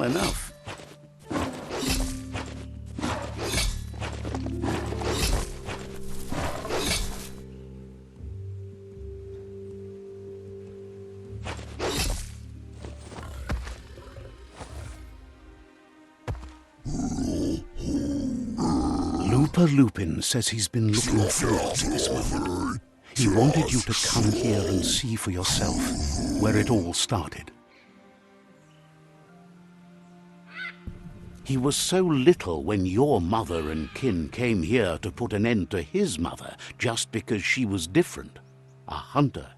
enough. Lupin says he's been looking forward to this moment. He wanted you to come here and see for yourself where it all started. He was so little when your mother and kin came here to put an end to his mother just because she was different, a hunter.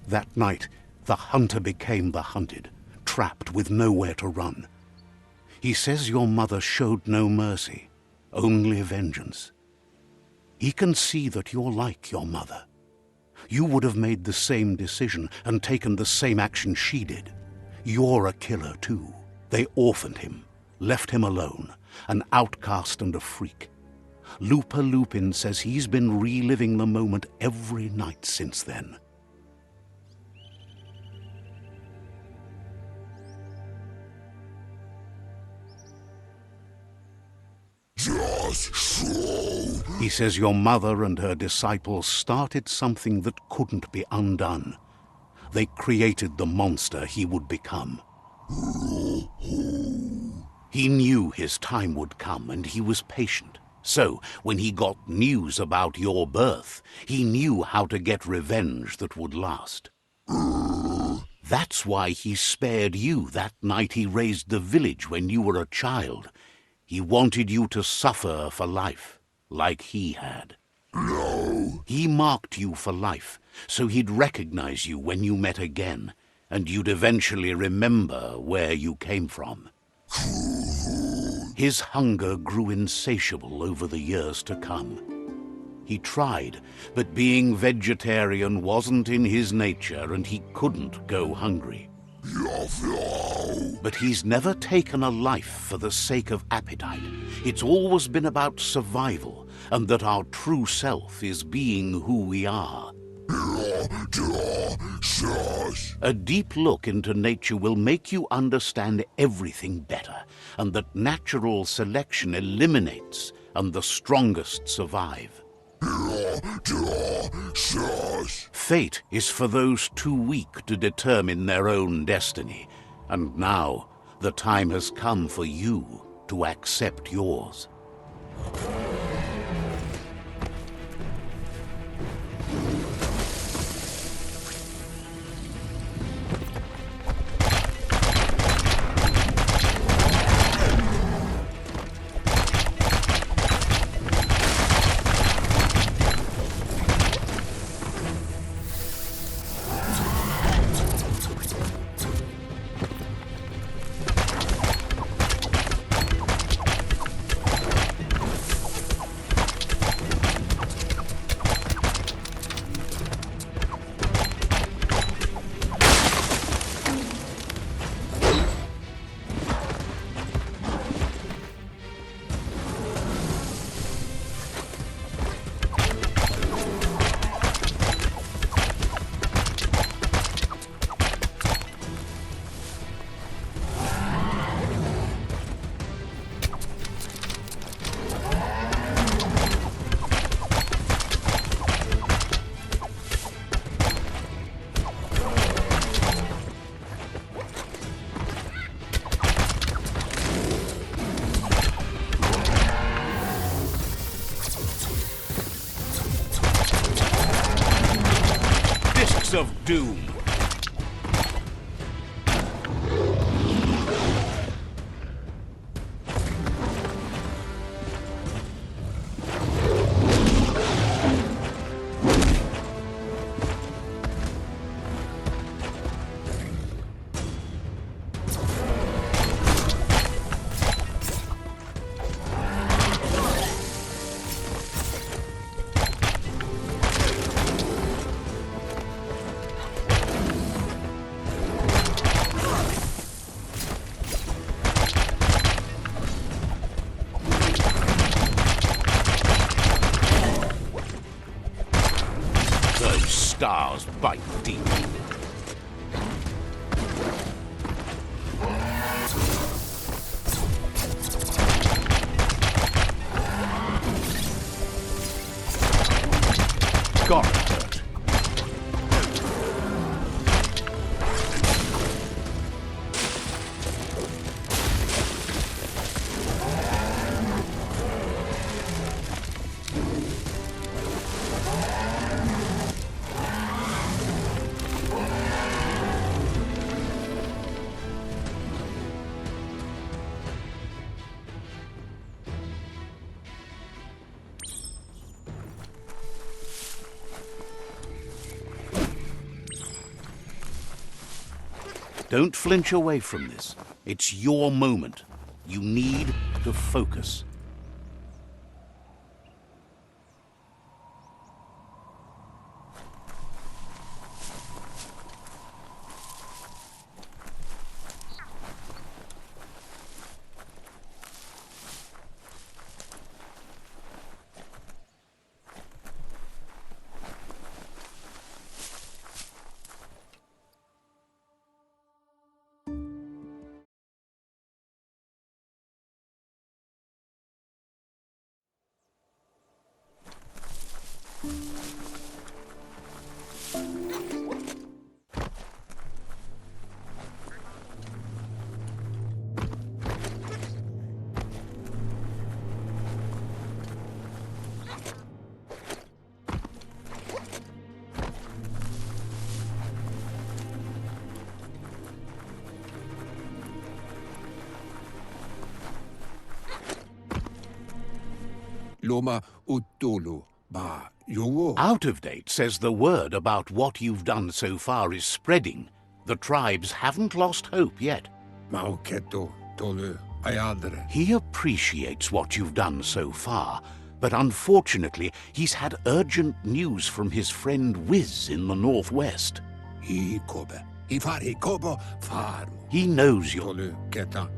That night, the hunter became the hunted, trapped with nowhere to run. He says your mother showed no mercy, only vengeance. He can see that you're like your mother. You would have made the same decision and taken the same action she did. You're a killer too. They orphaned him, left him alone, an outcast and a freak. Lupin says he's been reliving the moment every night since then. He says your mother and her disciples started something that couldn't be undone. They created the monster he would become. He knew his time would come and he was patient. So, when he got news about your birth, he knew how to get revenge that would last. That's why he spared you that night he raised the village when you were a child. He wanted you to suffer for life, like he had. No. He marked you for life, so he'd recognize you when you met again, and you'd eventually remember where you came from. His hunger grew insatiable over the years to come. He tried, but being vegetarian wasn't in his nature and he couldn't go hungry. But he's never taken a life for the sake of appetite. It's always been about survival, and that our true self is being who we are. A deep look into nature will make you understand everything better, and that natural selection eliminates, and the strongest survive. Fate is for those too weak to determine their own destiny, and now the time has come for you to accept yours. Of doom. Stars bite deep. gotta hurt. Don't flinch away from this. It's your moment. You need to focus. Loma Utulu ba yowo. Out of Date says the word about what you've done so far is spreading. The tribes haven't lost hope yet. Mauketo tolu ayadre. He appreciates what you've done so far, but unfortunately he's had urgent news from his friend Wiz in the northwest. Hi kobe. Hi far hi kobo farmo. He knows you're... Tolu keta.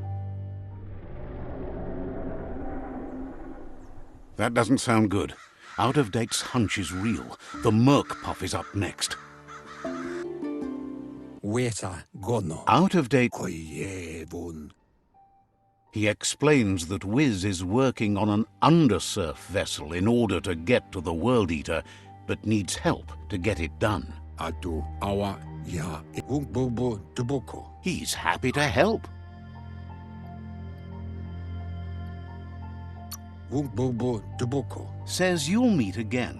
That doesn't sound good. Out of Date's hunch is real. The Merc Puff is up next. Weta gono. Out of Date... Koyevun. He explains that Wiz is working on an undersurf vessel in order to get to the World Eater, but needs help to get it done. Atu awa ya bobo tuboko. He's happy to help. Bobo tuboko. Says you'll meet again.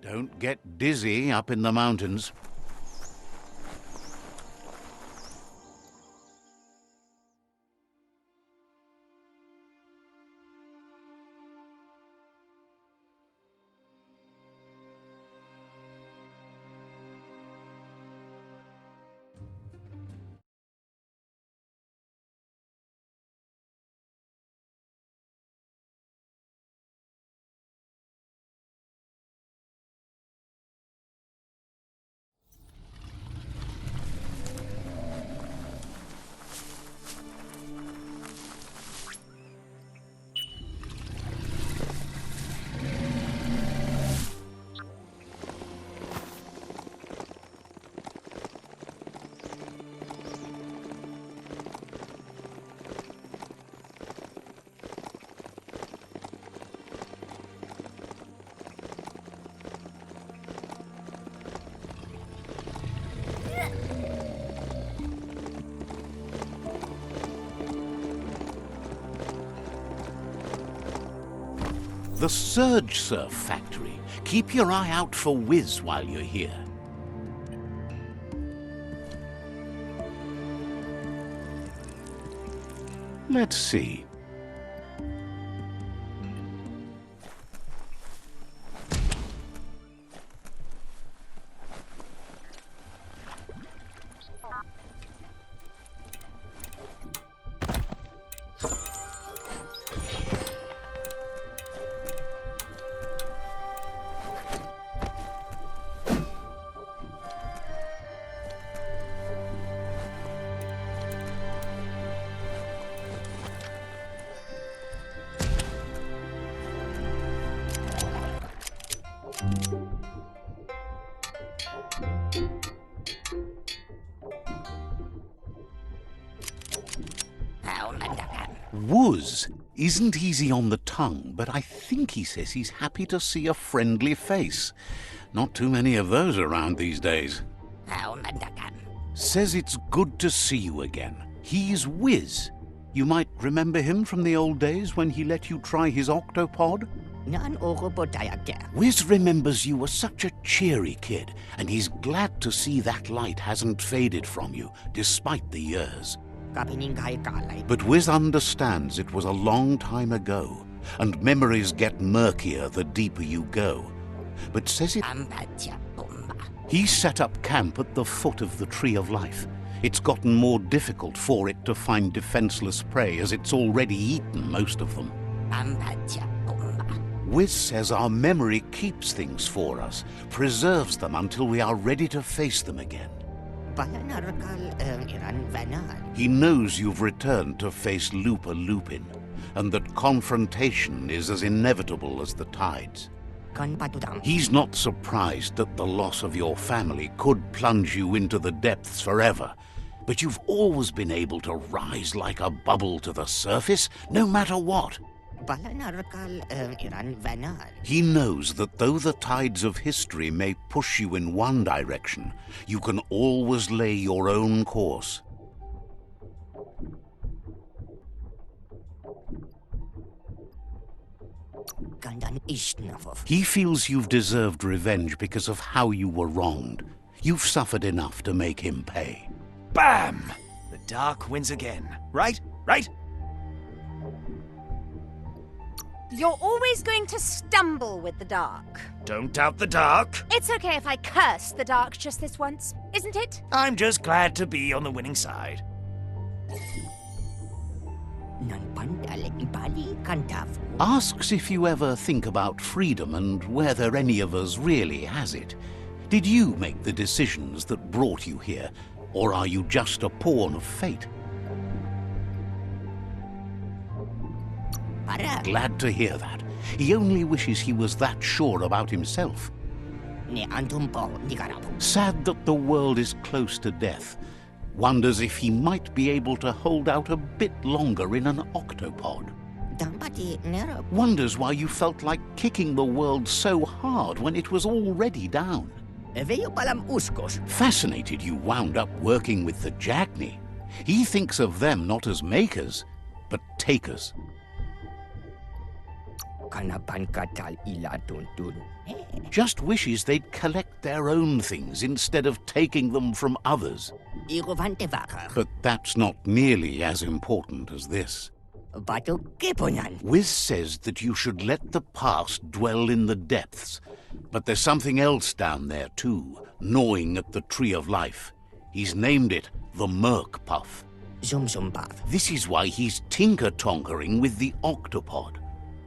Don't get dizzy up in the mountains. The Surge Surf Factory. Keep your eye out for Wiz while you're here. Let's see. Wuz isn't easy on the tongue, but I think he says he's happy to see a friendly face. Not too many of those around these days. Says it's good to see you again. He's Wiz. You might remember him from the old days when he let you try his octopod? Wiz remembers you were such a cheery kid, and he's glad to see that light hasn't faded from you, despite the years. But Wiz understands it was a long time ago, and memories get murkier the deeper you go. But says it... He set up camp at the foot of the Tree of Life. It's gotten more difficult for it to find defenseless prey, as it's already eaten most of them. Wiz says our memory keeps things for us, preserves them until we are ready to face them again. He knows you've returned to face Lupa Lupin, and that confrontation is as inevitable as the tides. He's not surprised that the loss of your family could plunge you into the depths forever, but you've always been able to rise like a bubble to the surface, no matter what. He knows that though the tides of history may push you in one direction, you can always lay your own course. He feels you've deserved revenge because of how you were wronged. You've suffered enough to make him pay. Bam! The dark wins again. Right? Right? You're always going to stumble with the dark. Don't doubt the dark. It's okay if I curse the dark just this once, isn't it? I'm just glad to be on the winning side. Asks if you ever think about freedom and whether any of us really has it. Did you make the decisions that brought you here, or are you just a pawn of fate? Glad to hear that. He only wishes he was that sure about himself. Sad that the world is close to death. Wonders if he might be able to hold out a bit longer in an octopod. Wonders why you felt like kicking the world so hard when it was already down. Fascinated you wound up working with the Jagni. He thinks of them not as makers, but takers. Just wishes they'd collect their own things instead of taking them from others. But that's not nearly as important as this. Wiz says that you should let the past dwell in the depths, but there's something else down there too, gnawing at the Tree of Life. He's named it the Merc Puff. This is why he's tinker-tonkering with the octopod.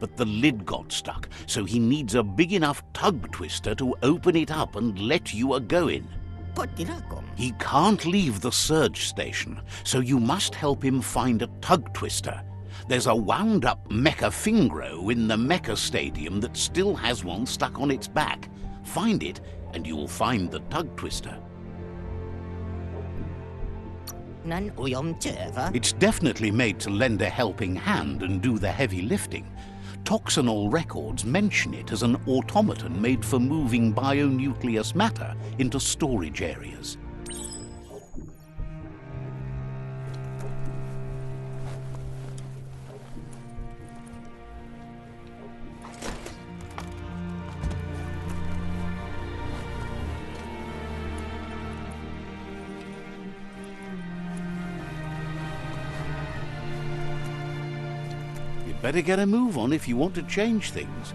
But the lid got stuck, so he needs a big enough tug twister to open it up and let you a-go-in. He can't leave the surge station, so you must help him find a tug twister. There's a wound-up mecha Fingro in the mecha stadium that still has one stuck on its back. Find it, and you'll find the tug twister. It's definitely made to lend a helping hand and do the heavy lifting. Toxinol records mention it as an automaton made for moving bionucleus matter into storage areas. Better get a move on if you want to change things.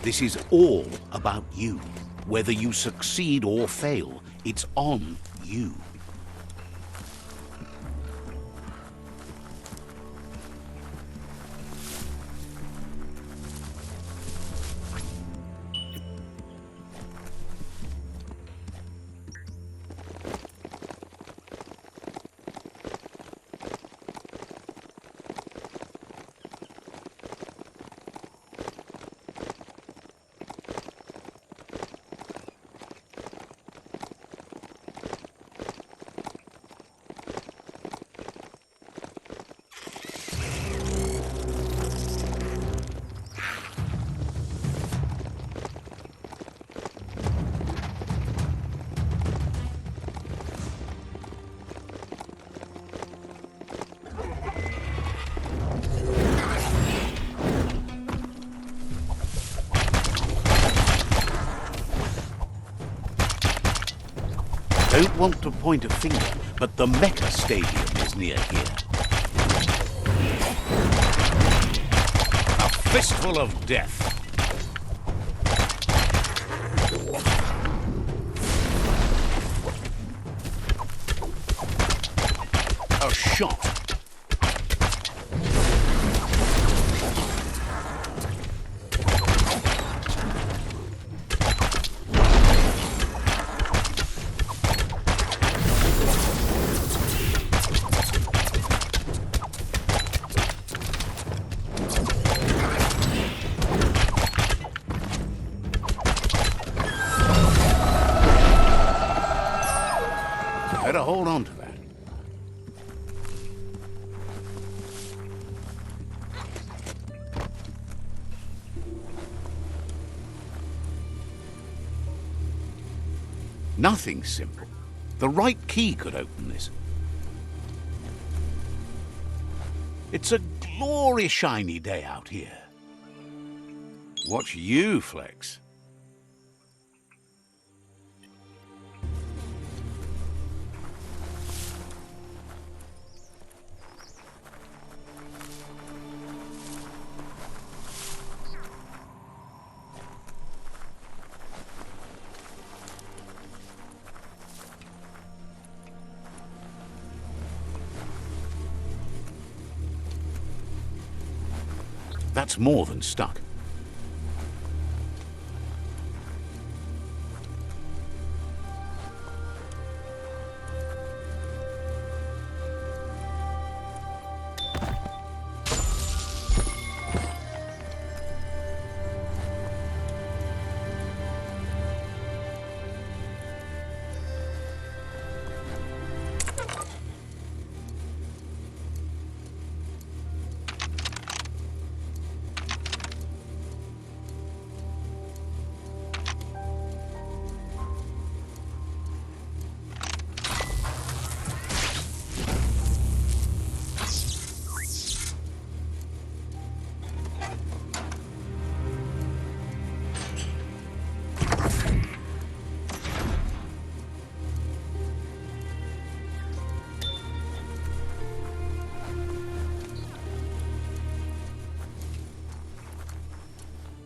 This is all about you. Whether you succeed or fail, it's on you. Don't want to point a finger, but the Mecha Stadium is near here. A fistful of death. A shot. Better hold on to that. Nothing simple. The right key could open this. It's a glorious shiny day out here. Watch you flex. That's more than stuck.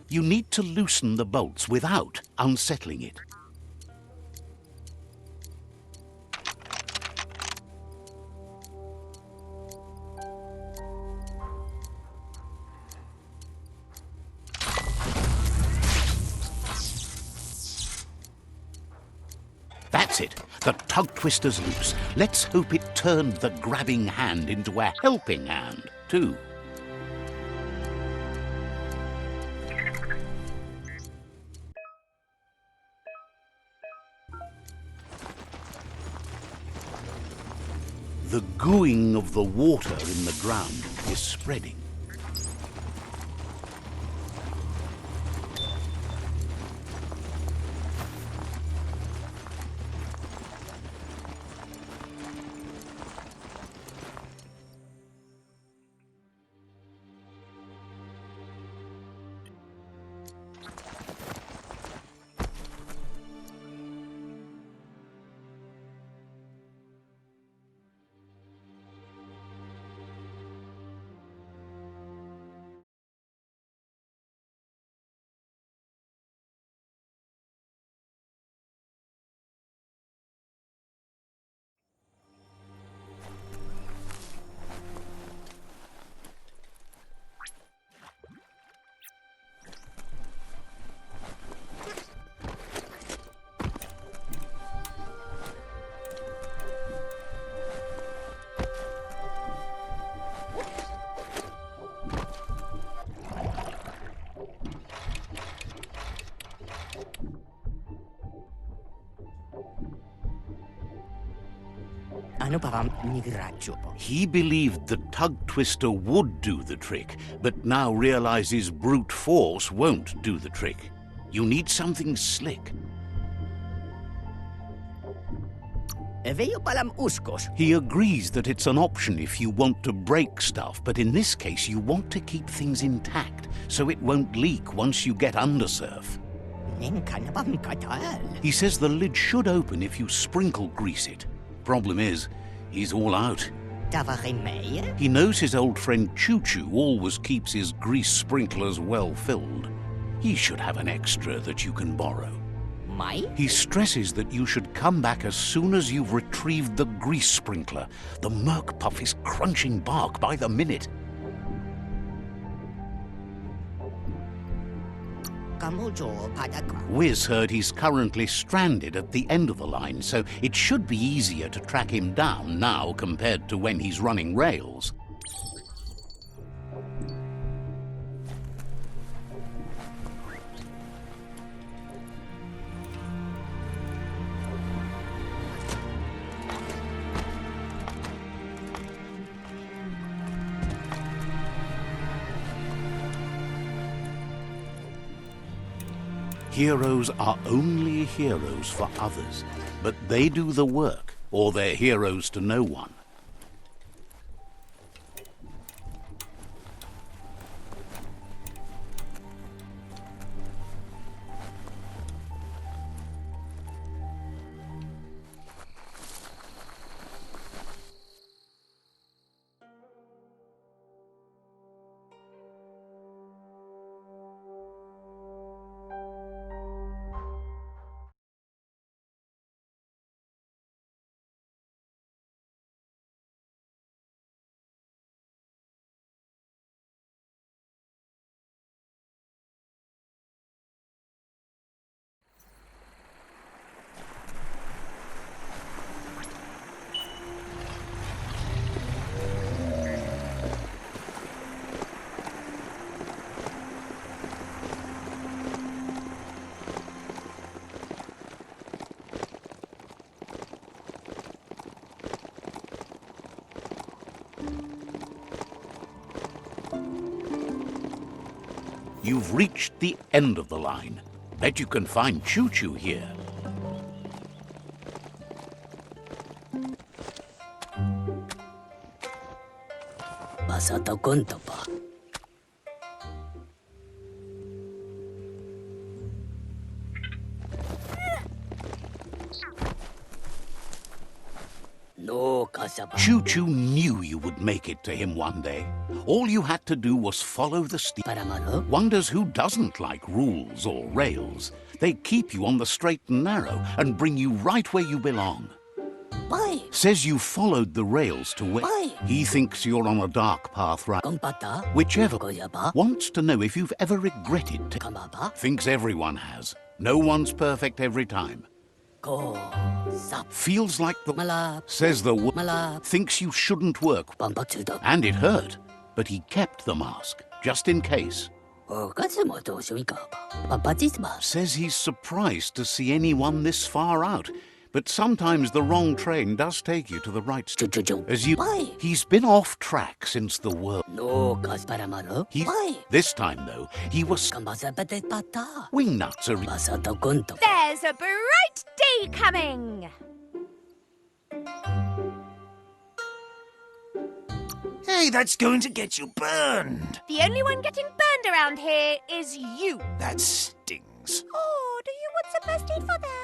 You need to loosen the bolts without unsettling it. That's it. The tug twister's loose. Let's hope it turned the grabbing hand into a helping hand, too. The gooing of the water in the ground is spreading. Ano pa bang nigraggio po? He believed the tug twister would do the trick, but now realizes brute force won't do the trick. You need something slick. Veio palam uskos. He agrees that it's an option if you want to break stuff, but in this case you want to keep things intact, so it won't leak once you get undersurf. Nenka na bang katal? He says the lid should open if you sprinkle grease it. Problem is, he's all out. Tavare mei? He knows his old friend Choo Choo always keeps his grease sprinklers well filled. He should have an extra that you can borrow. Mai? He stresses that you should come back as soon as you've retrieved the grease sprinkler. The Merc Puff is crunching bark by the minute. Kamujo padaka. Wiz heard he's currently stranded at the end of the line, so it should be easier to track him down now compared to when he's running rails. Heroes are only heroes for others, but they do the work, or they're heroes to no one. You've reached the end of the line. Bet you can find Choo Choo here. Basata konta pa. No kasaba. Choo Choo knew you would make it to him one day. All you had to do was follow the steep. Paramaro? Wonders who doesn't like rules or rails. They keep you on the straight and narrow and bring you right where you belong. Pai. Says you followed the rails to where Why? he thinks you're on a dark path right. Kompata. Whichever Koyaba. wants to know if you've ever regretted to. Kamaba. Thinks everyone has. No one's perfect every time. Ko. Sap. Feels like the Malap. says the Malap. thinks you shouldn't work. Pampatsuda. And it hurt, but he kept the mask just in case. O katsumo to shuikaba. Pampatisma. Says he's surprised to see anyone this far out. But sometimes the wrong train does take you to the right Chuchuchu. as you. Why? He's been off track since the world. No kas paramaro. He Why? this time though he was Kambasa pate pata. wingnuts are. Basata konta. There's a bright day coming. Hey, that's going to get you burned. The only one getting burned around here is you. That stings. Oh, do you want some first aid for that?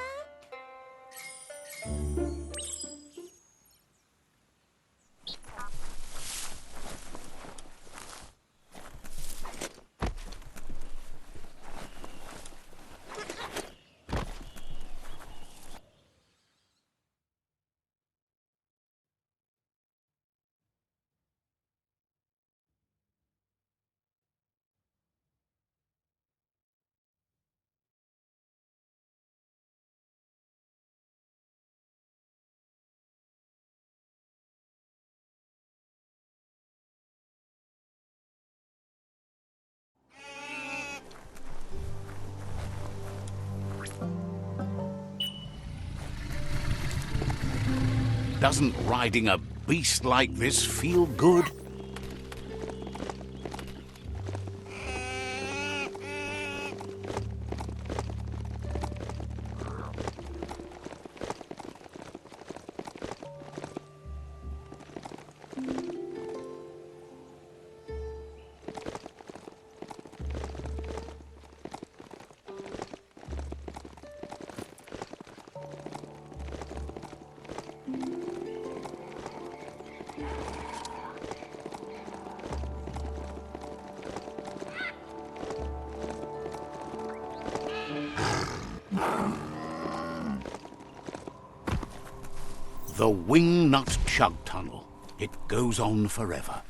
Doesn't riding a beast like this feel good? The Wingnut Chug Tunnel. It goes on forever.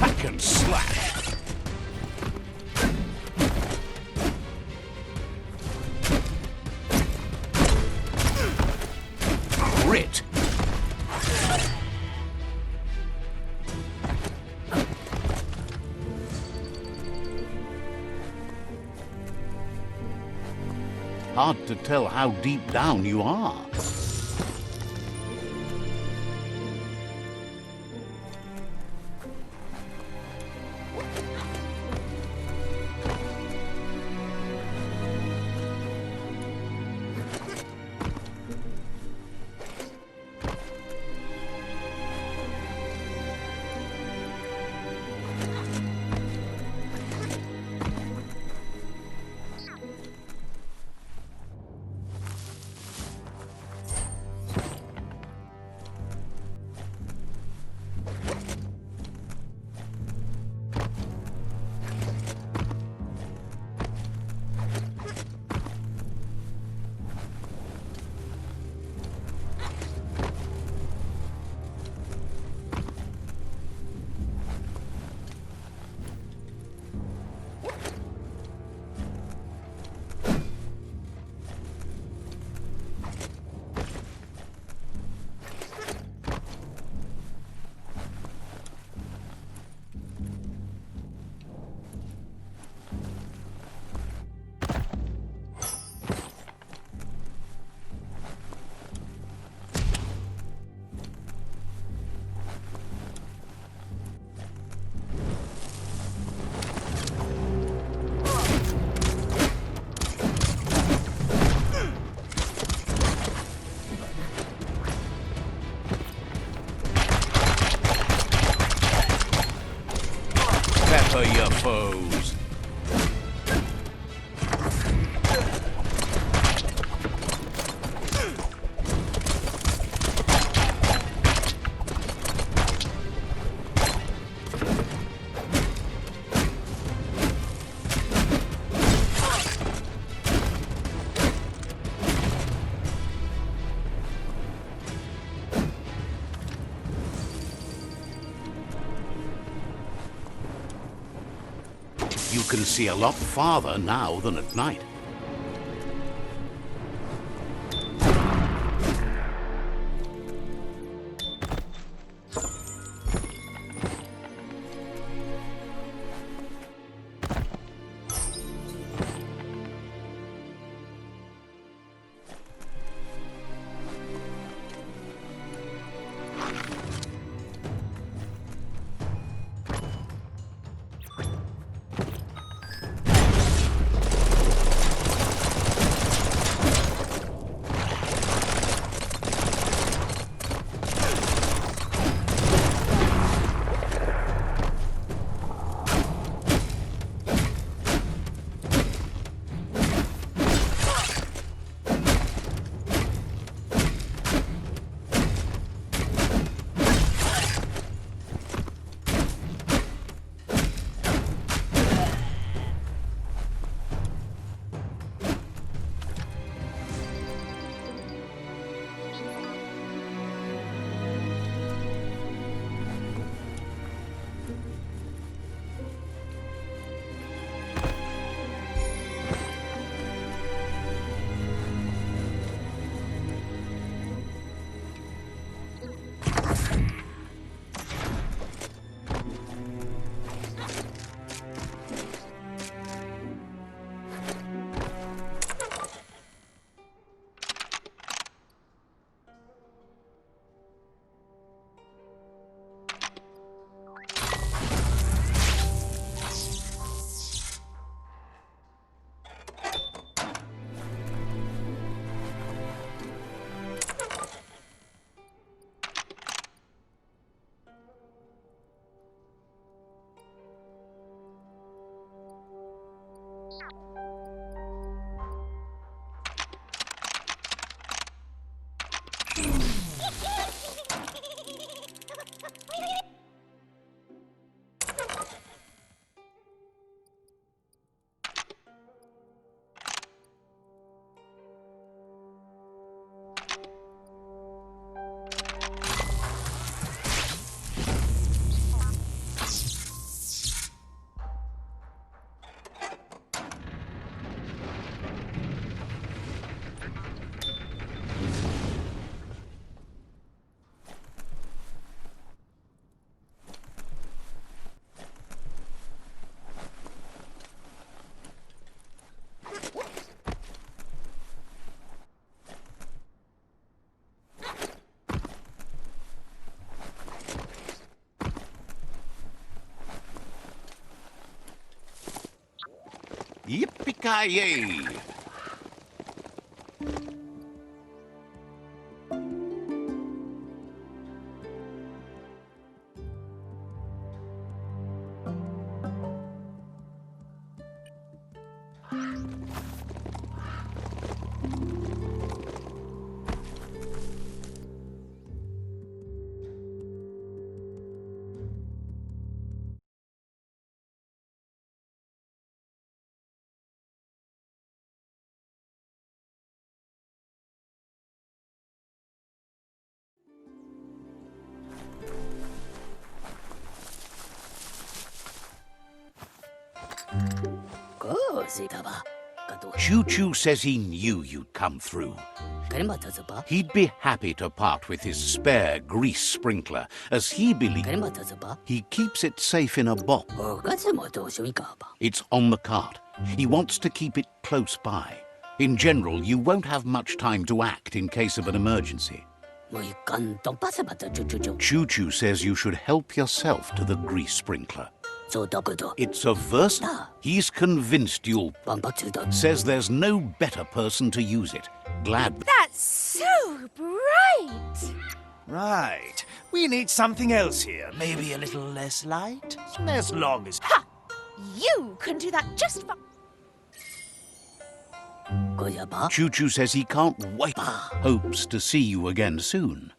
Hack and slash. Grit. Hard to tell how deep down you are. foes. You can see a lot farther now than at night. Yippee-ki-yay! Choo Choo says he knew you'd come through. He'd be happy to part with his spare grease sprinkler, as he believes he keeps it safe in a box. It's on the cart. He wants to keep it close by. In general, you won't have much time to act in case of an emergency. Choo Choo says you should help yourself to the grease sprinkler. It's a verse. He's convinced you'll. Says there's no better person to use it. Glad. That's so bright! Right. We need something else here. Maybe a little less light? As long as... Ha! You can do that just fine. Kuya ba? Choo Choo says he can't wait. Hopes to see you again soon.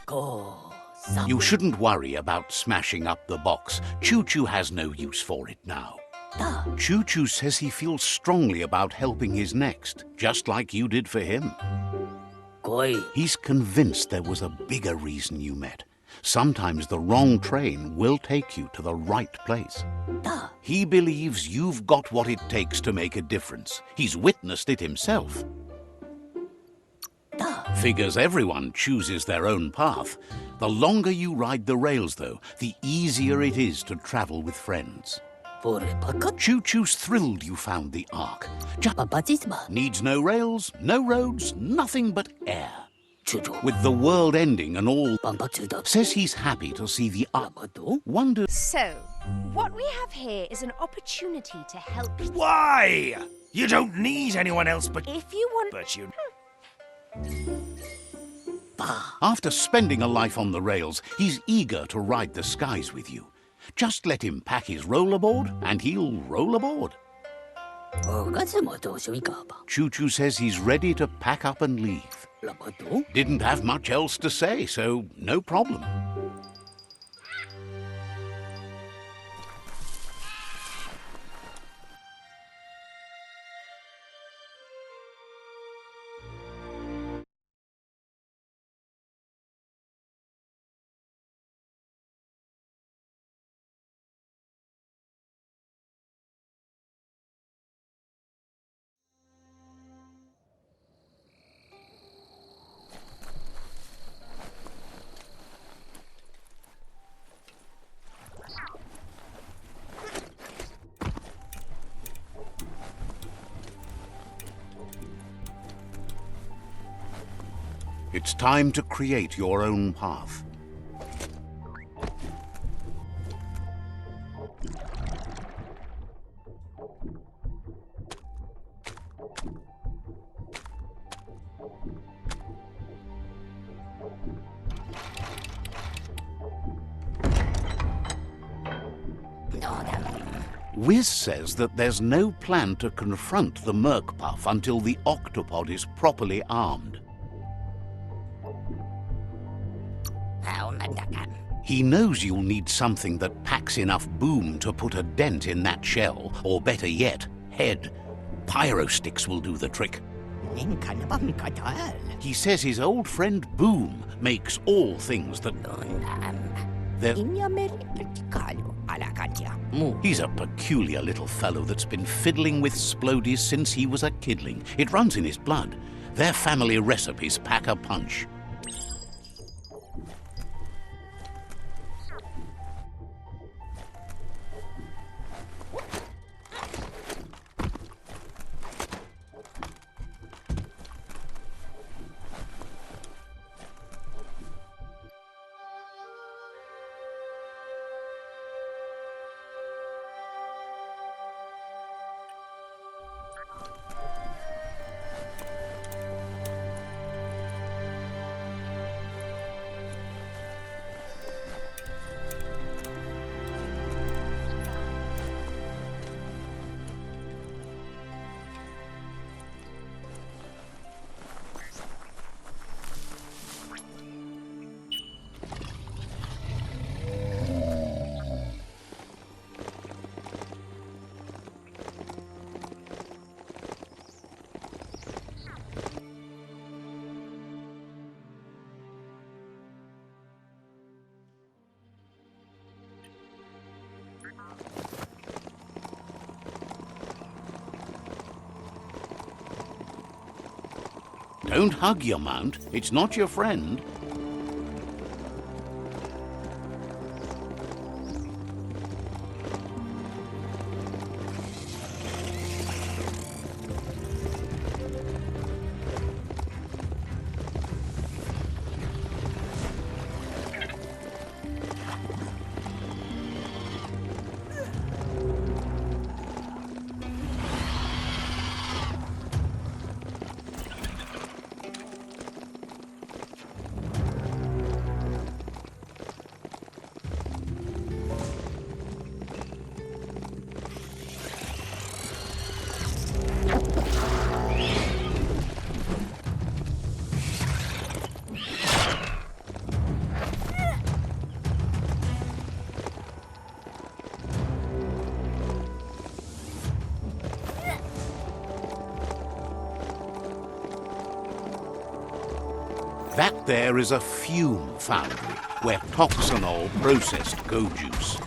Go. You shouldn't worry about smashing up the box. Choo Choo has no use for it now. Da. Choo Choo says he feels strongly about helping his next, just like you did for him. Koi. He's convinced there was a bigger reason you met. Sometimes the wrong train will take you to the right place. Da. He believes you've got what it takes to make a difference. He's witnessed it himself. Da. Figures everyone chooses their own path. The longer you ride the rails, though, the easier it is to travel with friends. Pure pakat. Choo Choo's thrilled you found the Ark. Just Papatisma. needs no rails, no roads, nothing but air. Chudo. With the world ending and all, Pampachuda. says he's happy to see the Ark. Lamado. Wonders So, what we have here is an opportunity to help. Why? You don't need anyone else but If you want. you. after spending a life on the rails, he's eager to ride the skies with you. Just let him pack his rollerboard and he'll roll aboard. おかずもどうしよいかば。Choo Choo says he's ready to pack up and leave. Lamado. Didn't have much else to say, so no problem. It's time to create your own path. Wiz says that there's no plan to confront the Merkpuff until the octopod is properly armed. He knows you'll need something that packs enough boom to put a dent in that shell, or better yet, head. Pyro sticks will do the trick. He says his old friend Boom makes all things that... He's a peculiar little fellow that's been fiddling with Splodies since he was a kidling. It runs in his blood. Their family recipes pack a punch. Don't hug your mount. It's not your friend. That there is a fume foundry where toxanol processed go juice.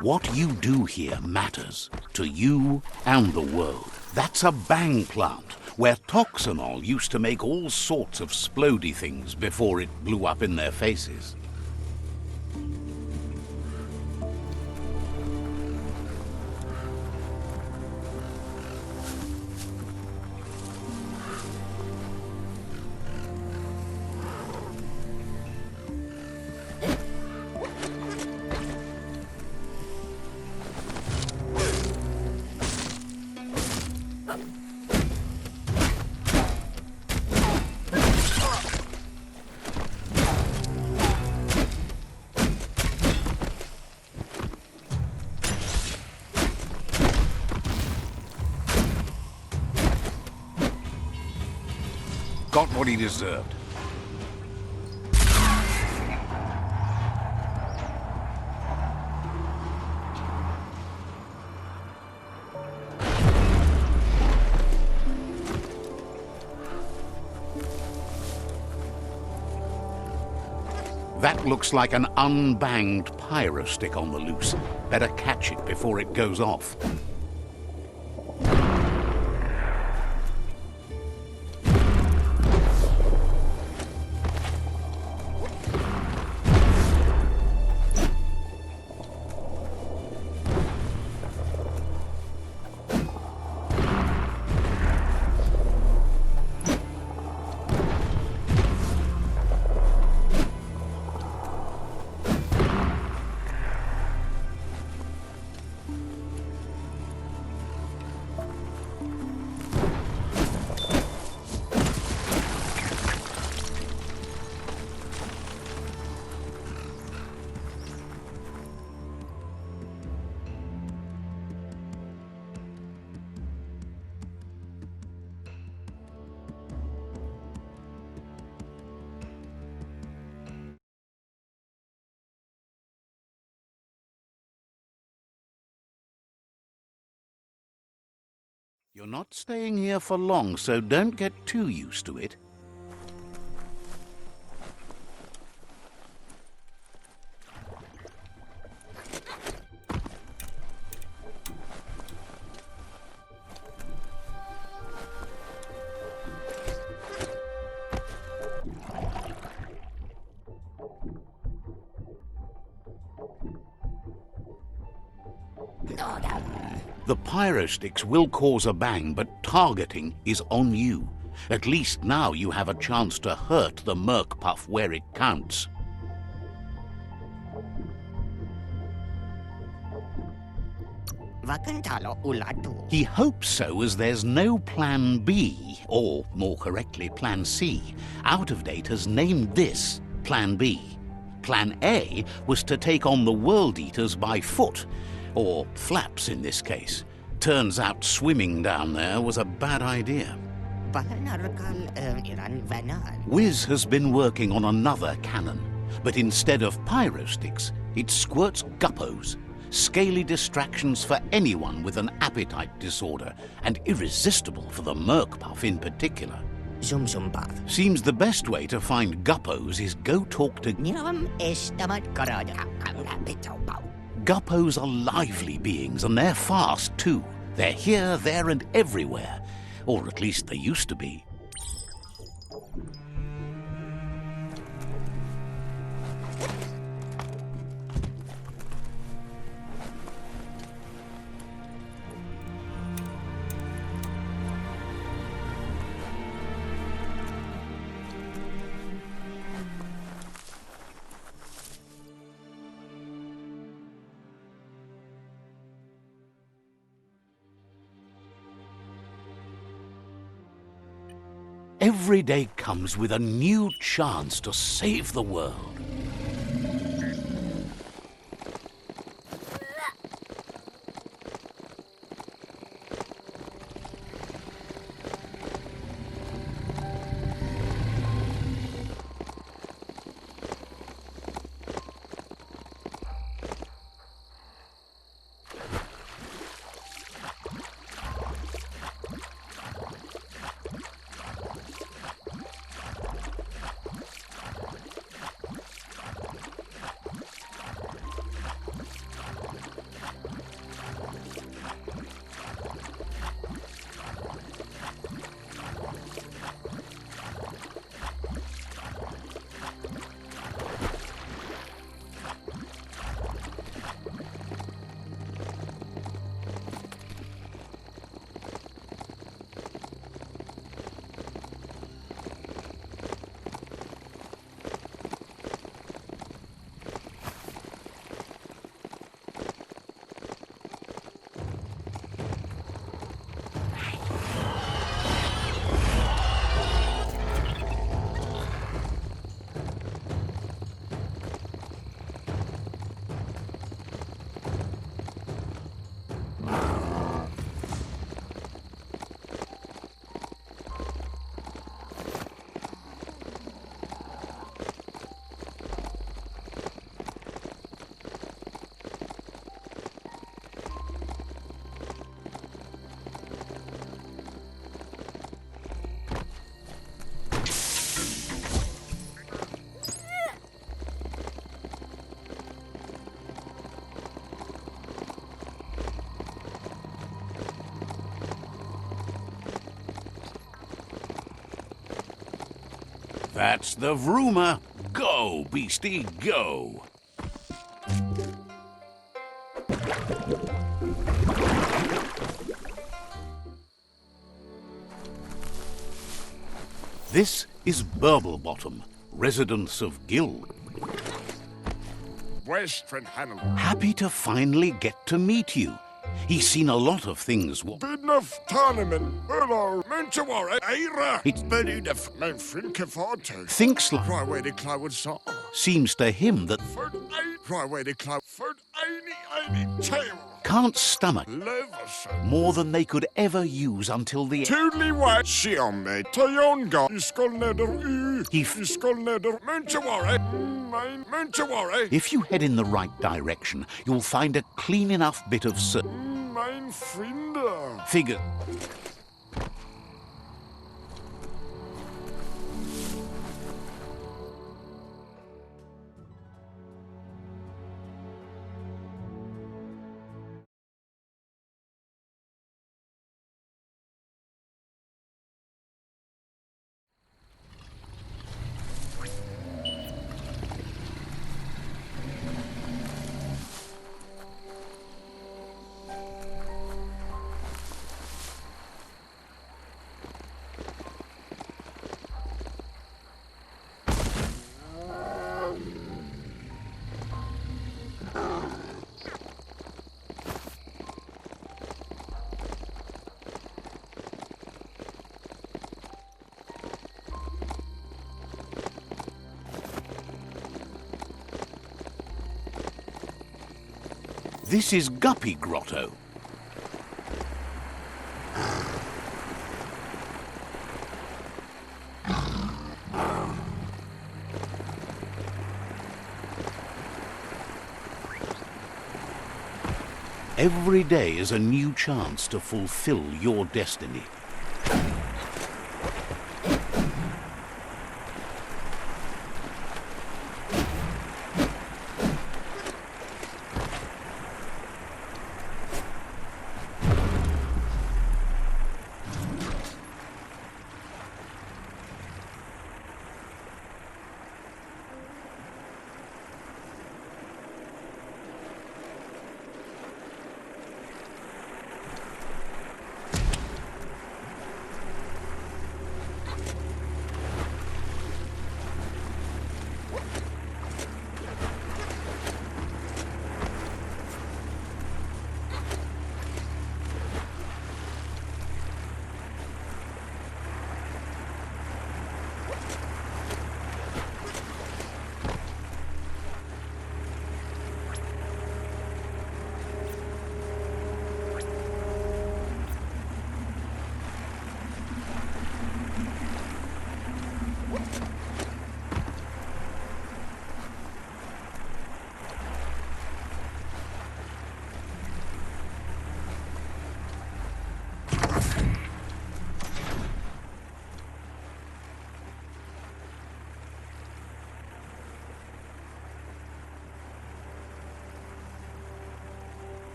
What you do here matters to you and the world. That's a bang plant where toxanol used to make all sorts of splody things before it blew up in their faces. Got what he deserved. That looks like an unbanged pyro stick on the loose. Better catch it before it goes off. You're not staying here for long, so don't get too used to it. The pyro sticks will cause a bang, but targeting is on you. At least now you have a chance to hurt the Merc Puff where it counts. He hopes so, as there's no Plan B, or more correctly, Plan C. Out of Date has named this Plan B. Plan A was to take on the World Eaters by foot, or flaps in this case. Turns out swimming down there was a bad idea. Wiz has been working on another cannon, but instead of pyro sticks, it squirts guppos, scaly distractions for anyone with an appetite disorder, and irresistible for the Merc Puff in particular. Seems the best way to find guppos is go talk to... Guppos are lively beings, and they're fast too. They're here, there, and everywhere. or at least they used to be. Every day comes with a new chance to save the world. That's the vroomer. Go, beastie, go. This is Burblebottom, residence of Guild. Western Hannibal. Happy to finally get to meet you. He's seen a lot of things. Enough tournament. Hello, Mentawara, Aira. It's Benidef, Menfinkeforto. thinks like Right where the cloud saw. seems to him that Ferd eight. Right where the cloud. Ferd any tail. can't stomach Leverson. more than they could ever use until the Tydlig white Xiaomei. Tayonga. Iskolneder. He Iskolneder. Mentawara. Mine. Mentawara. If you head in the right direction, you'll find a clean enough bit of Mein Friende. figure. This is Guppy Grotto. Every day is a new chance to fulfill your destiny.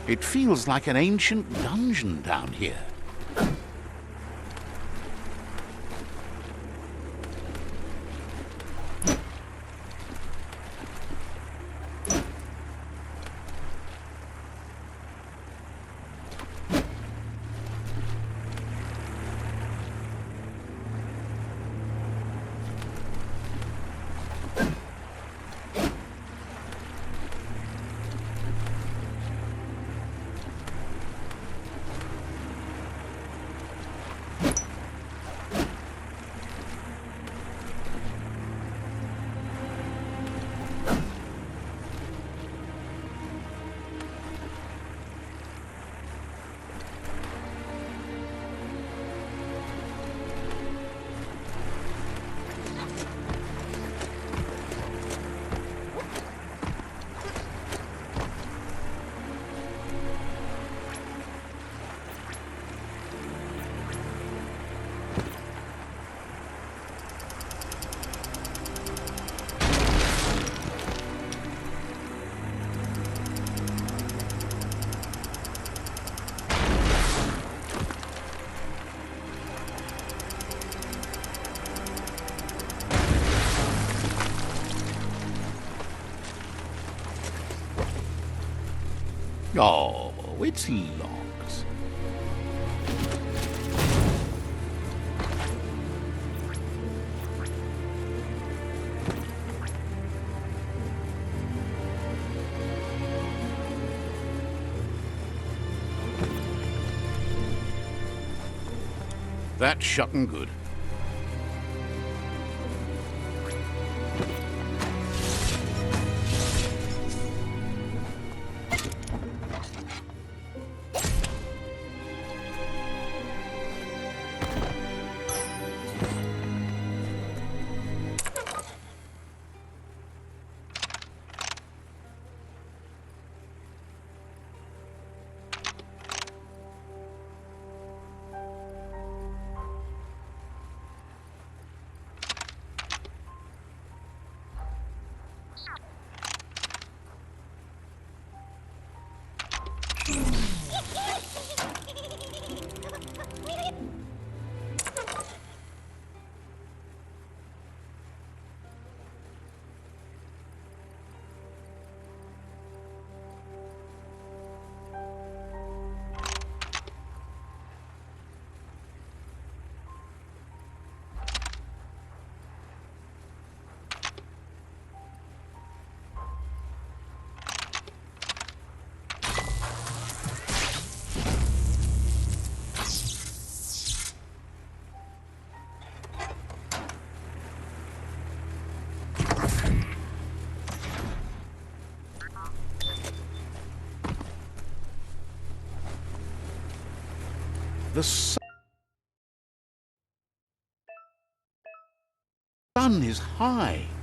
It feels like an ancient dungeon down here. Oh, it's locked. That's shut and good. The sun is high.